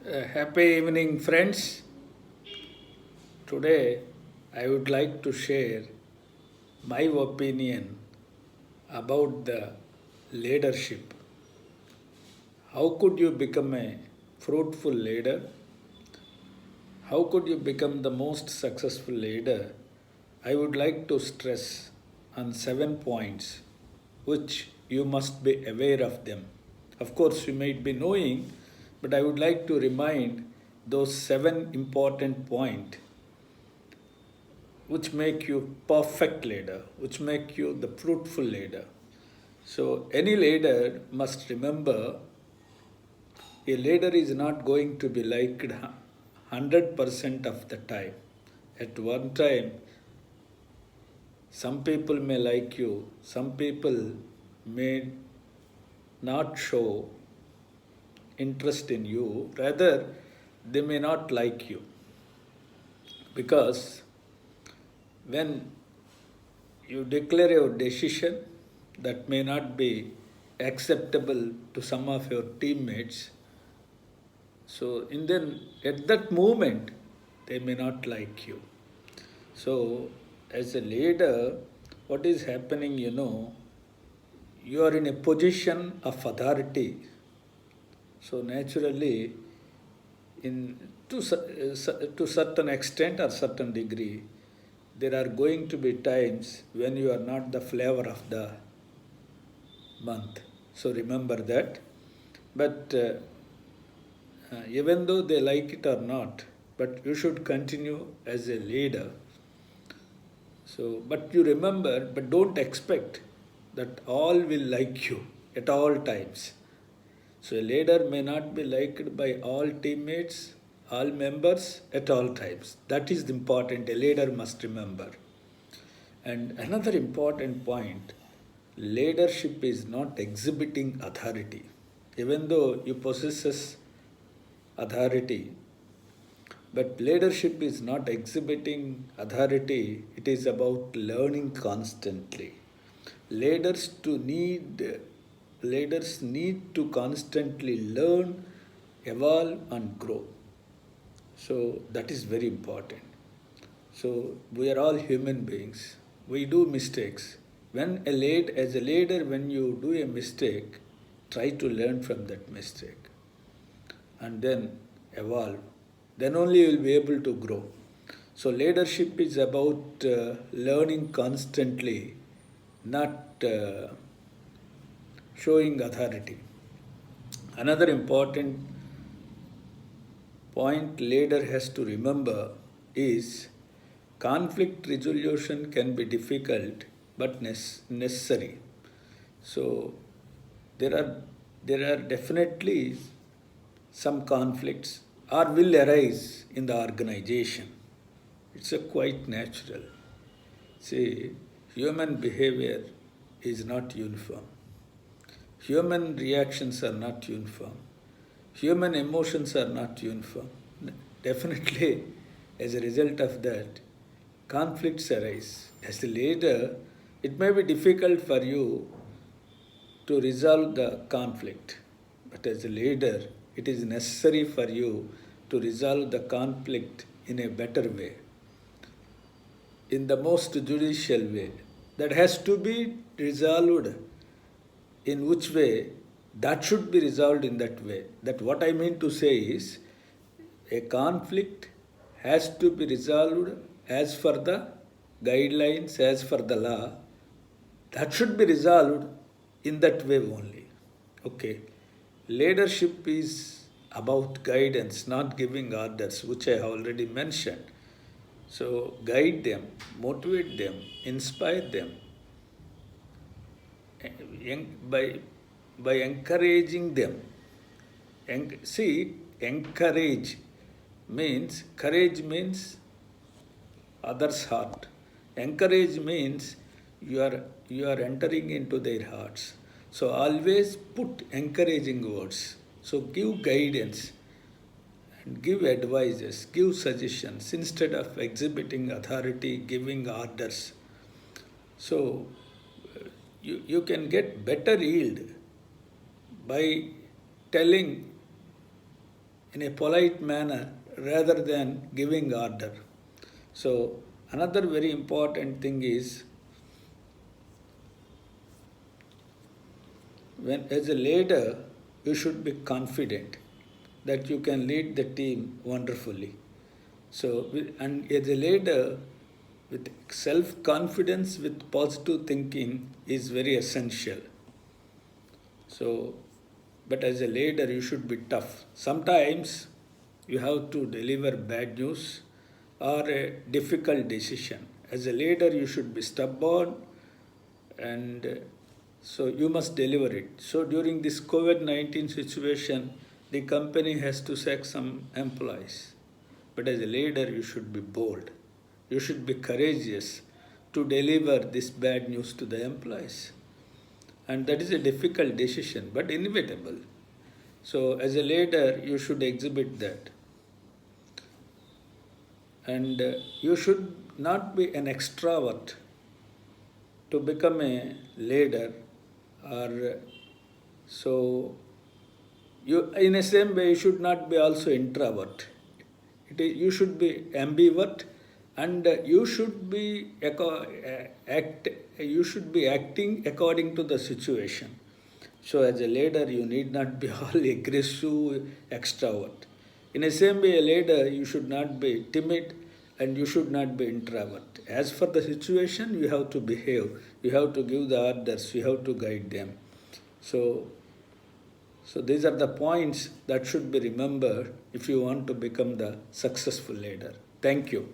Happy evening, friends. Today, I would like to share my opinion about the leadership. How could you become a fruitful leader? How could you become the most successful leader? I would like to stress on 7 points which you must be aware of them. Of course, you might be knowing, but I would like to remind those 7 important points which make you perfect leader, which make you the fruitful leader. So any leader must remember a leader is not going to be liked 100% of the time. At one time, some people may like you, some people may not show interest in you, rather, they may not like you. Because when you declare your decision that may not be acceptable to some of your teammates, so in then at that moment they may not like you. So as a leader, what is happening, you are in a position of authority. So naturally, in to certain extent or certain degree, there are going to be times when you are not the flavor of the month. So remember that. But even though they like it or not, but you should continue as a leader. So, but you remember, but don't expect that all will like you at all times. So, a leader may not be liked by all teammates, all members at all times. That is important. A leader must remember. And another important point, leadership is not exhibiting authority. Even though you possess authority, but leadership is not exhibiting authority, it is about learning constantly. Leaders to need Leaders need to constantly learn, evolve and grow. So that is very important. So we are all human beings. We do mistakes. As a leader, when you do a mistake, try to learn from that mistake and then evolve. Then only you will be able to grow. So leadership is about learning constantly, not showing authority. Another important point leader has to remember is conflict resolution can be difficult but necessary. So there are there are definitely some conflicts or will arise in the organization. It's a quite natural. See, human behavior is not uniform. Human reactions are not uniform. Human emotions are not uniform. Definitely, as a result of that, conflicts arise. As a leader, it may be difficult for you to resolve the conflict, but as a leader, it is necessary for you to resolve the conflict in a better way, in the most judicial way. That has to be resolved in which way? That should be resolved in that way. That what I mean to say is a conflict has to be resolved as per the guidelines, as per the law. That should be resolved in that way only. Okay. Leadership is about guidance, not giving orders, which I have already mentioned. So guide them, motivate them, inspire them, by encouraging them. See, encourage means courage means others' heart. Encourage means you are entering into their hearts. So always put encouraging words. So give guidance and give advices, give suggestions instead of exhibiting authority, giving orders. So you can get better yield by telling in a polite manner rather than giving order. So another very important thing is, when as a leader you should be confident that you can lead the team wonderfully. So and as a leader with self confidence with positive thinking is very essential. So, but as a leader, you should be tough. Sometimes you have to deliver bad news or a difficult decision. As a leader, you should be stubborn, and so you must deliver it. So, during this COVID 19 situation, the company has to sack some employees. But as a leader, you should be bold. You should be courageous to deliver this bad news to the employees. And that is a difficult decision, but inevitable. So, as a leader, you should exhibit that. And you should not be an extrovert to become a leader, or so you, in the same way, you should not be also introvert. You should be ambivert, and you should be you should be acting according to the situation. So as a leader, you need not be all aggressive extrovert. In the same way, a leader, you should not be timid and you should not be introvert. As for the situation, you have to behave. You have to give the orders. You have to guide them. So these are the points that should be remembered if you want to become the successful leader. Thank you.